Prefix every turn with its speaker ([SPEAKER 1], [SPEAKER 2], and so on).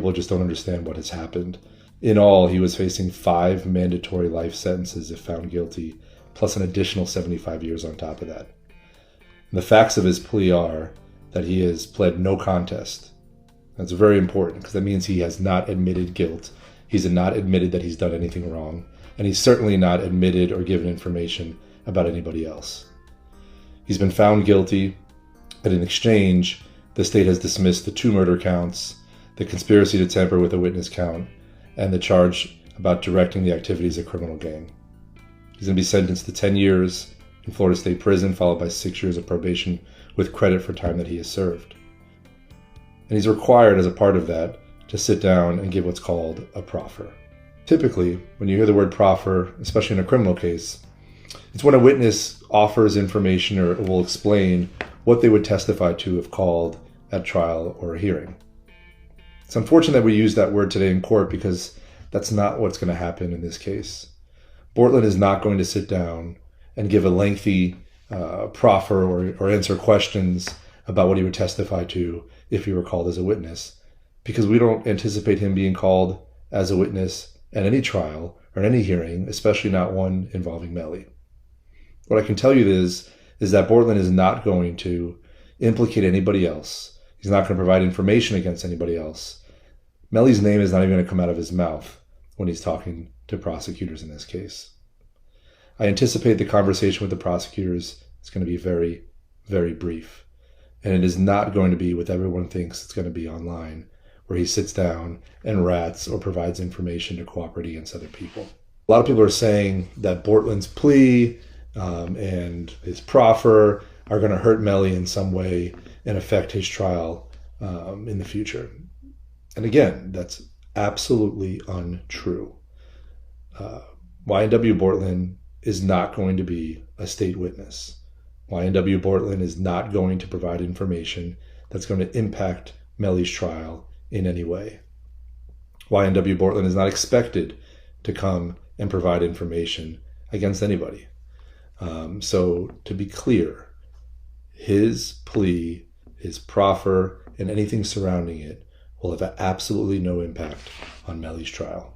[SPEAKER 1] people just don't understand what has happened. In all, he was facing 5 mandatory life sentences if found guilty, plus an additional 75 years on top of that. And the facts of his plea are that he has pled no contest. That's very important because that means he has not admitted guilt. He's not admitted that he's done anything wrong. And he's certainly not admitted or given information about anybody else. He's been found guilty, and in exchange, the state has dismissed the 2 murder counts, the conspiracy to tamper with a witness count, and the charge about directing the activities of a criminal gang. He's going to be sentenced to 10 years in Florida State Prison, followed by 6 years of probation with credit for time that he has served. And he's required, as a part of that, to sit down and give what's called a proffer. Typically, when you hear the word proffer, especially in a criminal case, it's when a witness offers information or will explain what they would testify to if called at trial or a hearing. It's unfortunate that we use that word today in court because that's not what's going to happen in this case. Bortlen is not going to sit down and give a lengthy proffer or answer questions about what he would testify to if he were called as a witness, because we don't anticipate him being called as a witness at any trial or any hearing, especially not one involving Melly. What I can tell you is that Bortlen is not going to implicate anybody else. He's not going to provide information against anybody else. Melly's name is not even going to come out of his mouth when he's talking to prosecutors in this case. I anticipate the conversation with the prosecutors is going to be very, very brief. And it is not going to be what everyone thinks it's going to be online, where he sits down and rats or provides information to cooperate against other people. A lot of people are saying that Bortlen's plea and his proffer are going to hurt Melly in some way and affect his trial in the future. And again, that's absolutely untrue. YNW Bortlen is not going to be a state witness. YNW Bortlen is not going to provide information that's going to impact Melly's trial in any way. YNW Bortlen is not expected to come and provide information against anybody. So to be clear, his plea, his proffer, and anything surrounding it will have absolutely no impact on Melly's trial.